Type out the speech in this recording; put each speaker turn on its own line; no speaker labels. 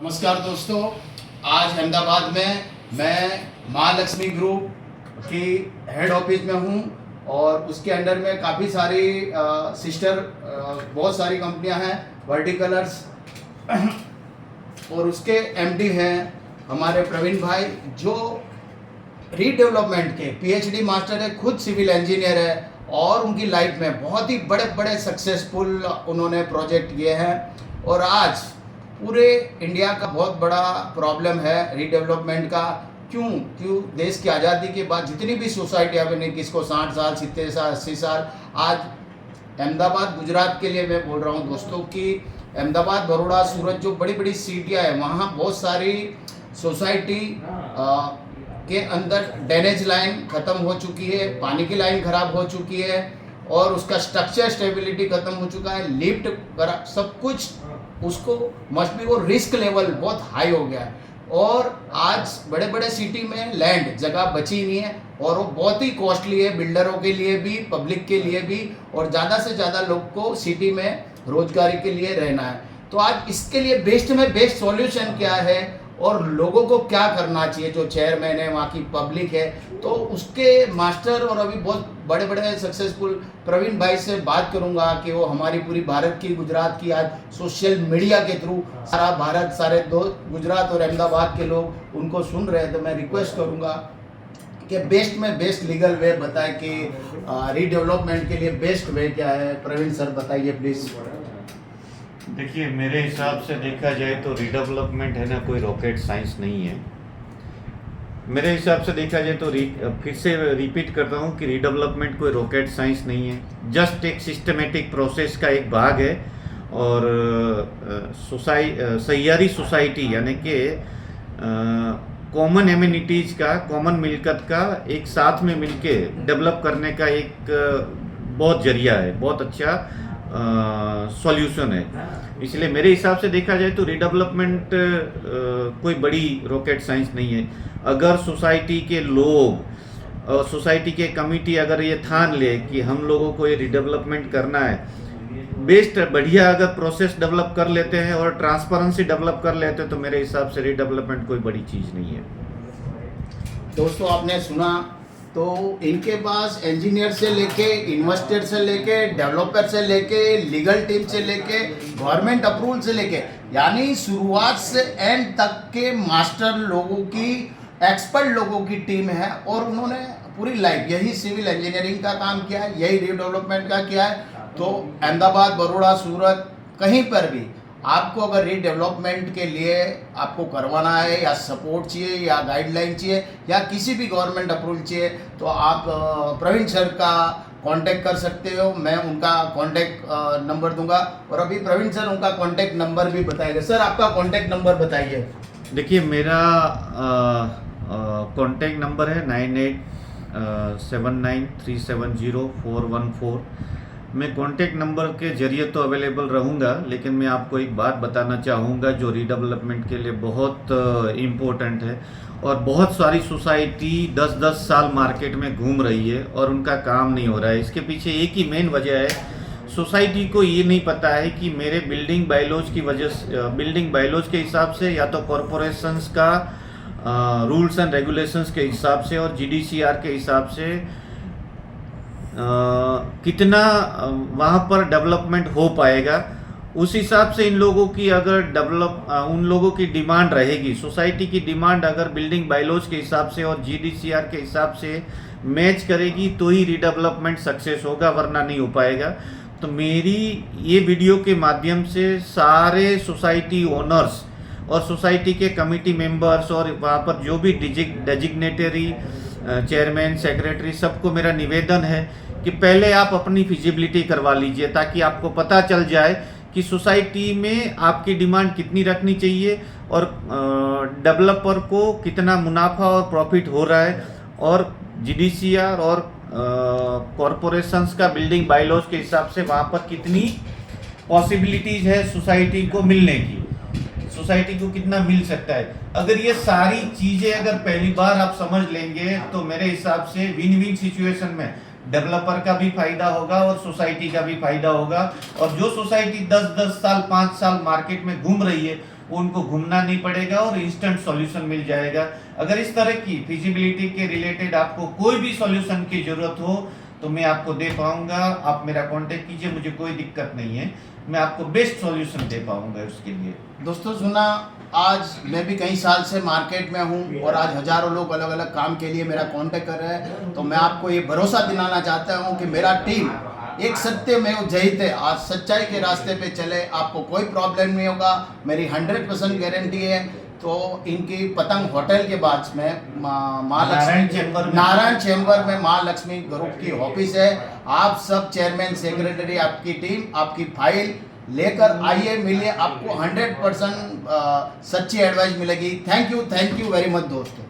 नमस्कार दोस्तों, आज अहमदाबाद में मैं महालक्ष्मी ग्रुप की हेड ऑफिस में हूं और उसके अंडर में काफ़ी सारी सिस्टर बहुत सारी कंपनियां हैं, वर्टिकलर्स और उसके एमडी हैं हमारे प्रवीण भाई, जो रीडेवलपमेंट के पीएचडी मास्टर है, खुद सिविल इंजीनियर है और उनकी लाइफ में बहुत ही बड़े बड़े सक्सेसफुल उन्होंने प्रोजेक्ट किए हैं। और आज पूरे इंडिया का बहुत बड़ा प्रॉब्लम है रीडेवलपमेंट का। क्यों देश की आज़ादी के बाद जितनी भी सोसाइटियाँ बनी, किसको 60 साल, 70 साल, 80 साल, आज अहमदाबाद गुजरात के लिए मैं बोल रहा हूँ दोस्तों कि अहमदाबाद, बड़ौदा, सूरत जो बड़ी बड़ी सिटियाँ हैं, वहाँ बहुत सारी सोसाइटी के अंदर ड्रेनेज लाइन ख़त्म हो चुकी है, पानी की लाइन ख़राब हो चुकी है और उसका स्ट्रक्चर स्टेबिलिटी ख़त्म हो चुका है, लिफ्ट सब कुछ उसको मस्ट बी, वो रिस्क लेवल बहुत हाई हो गया है। और आज बड़े बड़े सिटी में लैंड जगह बची नहीं है और वो बहुत ही कॉस्टली है, बिल्डरों के लिए भी, पब्लिक के लिए भी, और ज़्यादा से ज़्यादा लोग को सिटी में रोजगारी के लिए रहना है। तो आज इसके लिए बेस्ट में बेस्ट सॉल्यूशन क्या है और लोगों को क्या करना चाहिए, जो चेयरमैन है, वहाँ की पब्लिक है, तो उसके मास्टर और अभी बहुत बड़े बड़े सक्सेसफुल प्रवीण भाई से बात करूंगा कि वो हमारी पूरी भारत की, गुजरात की, आज सोशल मीडिया के थ्रू सारा भारत, सारे दो गुजरात और अहमदाबाद के लोग उनको सुन रहे हैं। तो मैं रिक्वेस्ट करूंगा कि बेस्ट में बेस्ट लीगल वे बताए कि रीडेवलपमेंट के लिए बेस्ट वे क्या है। प्रवीण सर बताइए प्लीज़।
देखिए, मेरे हिसाब से देखा जाए तो रीडेवलपमेंट है ना, कोई रॉकेट साइंस नहीं है। मेरे हिसाब से देखा जाए तो फिर से रिपीट करता हूँ कि रीडेवलपमेंट कोई रॉकेट साइंस नहीं है, जस्ट एक सिस्टमेटिक प्रोसेस का एक भाग है। और सहियारी सोसाइटी यानी कि कॉमन एमिनिटीज़ का, कॉमन मिलकत का एक साथ में मिलके डेवलप करने का एक बहुत जरिया है, बहुत अच्छा सॉल्यूशन है। इसलिए मेरे हिसाब से देखा जाए तो रीडेवलपमेंट कोई बड़ी रॉकेट साइंस नहीं है। अगर सोसाइटी के लोग और सोसाइटी के कमिटी अगर ये ठान ले कि हम लोगों को ये रीडेवलपमेंट करना है, बेस्ट बढ़िया अगर प्रोसेस डेवलप कर लेते हैं और ट्रांसपेरेंसी डेवलप कर लेते हैं, तो मेरे हिसाब से रीडेवलपमेंट कोई बड़ी चीज़ नहीं है।
दोस्तों, आपने सुना, तो इनके पास इंजीनियर से लेके, इन्वेस्टर से लेके, डेवलपर से लेके, लीगल टीम से लेके, गवर्नमेंट अप्रूवल से लेके, यानी शुरुआत से एंड तक के मास्टर लोगों की, एक्सपर्ट लोगों की टीम है और उन्होंने पूरी लाइफ यही सिविल इंजीनियरिंग का काम किया है, यही रीडेवलपमेंट का किया है। तो अहमदाबाद, बड़ौदा, सूरत, कहीं पर भी आपको अगर रीडेवलपमेंट के लिए आपको करवाना है, या सपोर्ट चाहिए, या गाइडलाइन चाहिए, या किसी भी गवर्नमेंट अप्रूवल चाहिए, तो आप प्रवीण सर का कांटेक्ट कर सकते हो। मैं उनका कांटेक्ट नंबर दूंगा और अभी प्रवीण सर उनका कांटेक्ट नंबर भी बताएंगे। सर, आपका कांटेक्ट नंबर बताइए।
देखिए, मेरा कांटेक्ट नंबर है 9879370414। मैं कांटेक्ट नंबर के जरिए तो अवेलेबल रहूँगा, लेकिन मैं आपको एक बात बताना चाहूँगा जो रीडेवलपमेंट के लिए बहुत इम्पोर्टेंट है। और बहुत सारी सोसाइटी 10-10 साल मार्केट में घूम रही है और उनका काम नहीं हो रहा है। इसके पीछे एक ही मेन वजह है, सोसाइटी को ये नहीं पता है कि मेरे बिल्डिंग बायलॉज की वजह से, बिल्डिंग बायलॉज के हिसाब से, या तो कॉरपोरेशंस का रूल्स एंड रेगुलेशंस के हिसाब से और जीडीसीआर के हिसाब से कितना वहाँ पर डेवलपमेंट हो पाएगा, उस हिसाब से इन लोगों की अगर उन लोगों की डिमांड रहेगी, सोसाइटी की डिमांड अगर बिल्डिंग बायलॉज के हिसाब से और जीडीसीआर के हिसाब से मैच करेगी तो ही रीडेवलपमेंट सक्सेस होगा, वरना नहीं हो पाएगा। तो मेरी ये वीडियो के माध्यम से सारे सोसाइटी ओनर्स और सोसाइटी के कमिटी मेंबर्स और वहाँ पर जो भी डेजिग्नेटरी चेयरमैन, सेक्रेटरी, सबको मेरा निवेदन है कि पहले आप अपनी फिजिबिलिटी करवा लीजिए, ताकि आपको पता चल जाए कि सोसाइटी में आपकी डिमांड कितनी रखनी चाहिए और डेवलपर को कितना मुनाफा और प्रॉफिट हो रहा है, और जीडीसीआर और कॉरपोरेशंस का बिल्डिंग बायलॉज के हिसाब से वहाँ पर कितनी पॉसिबिलिटीज है सोसाइटी को मिलने की, सोसाइटी को कितना मिल सकता है। अगर ये सारी चीजें अगर पहली बार आप समझ लेंगे तो मेरे हिसाब से विन विन सिचुएशन में डेवलपर का भी फायदा होगा और सोसाइटी का भी फायदा होगा। और जो सोसाइटी 10-10 साल 5 साल मार्केट में घूम रही है उनको घूमना नहीं पड़ेगा और इंस्टेंट सॉल्यूशन मिल जाएगा। अगर इस तरह की फिजिबिलिटी के रिलेटेड आपको कोई भी सॉल्यूशन की जरूरत हो तो मैं आपको दे पाऊंगा। आप मेरा कांटेक्ट कीजिए, मुझे कोई दिक्कत नहीं है, मैं आपको बेस्ट सॉल्यूशन दे पाऊंगा उसके लिए।
दोस्तों सुना, आज मैं भी कई साल से मार्केट में हूँ और आज हजारों लोग अलग अलग काम के लिए मेरा कांटेक्ट कर रहे हैं, तो मैं आपको ये भरोसा दिलाना चाहता हूँ कि मेरा टीम एक सत्य में जयते, आज सच्चाई के रास्ते पे चले, आपको कोई प्रॉब्लम नहीं होगा, मेरी 100% गारंटी है। तो इनकी पतंग होटल के बाद में नारायण चैम्बर में माँ लक्ष्मी ग्रुप की ऑफिस है। आप सब चेयरमैन सेक्रेटरी, आपकी टीम, आपकी फाइल लेकर आइए, मिलिए, आपको 100% सच्ची एडवाइस मिलेगी। थैंक यू वेरी मच दोस्तों।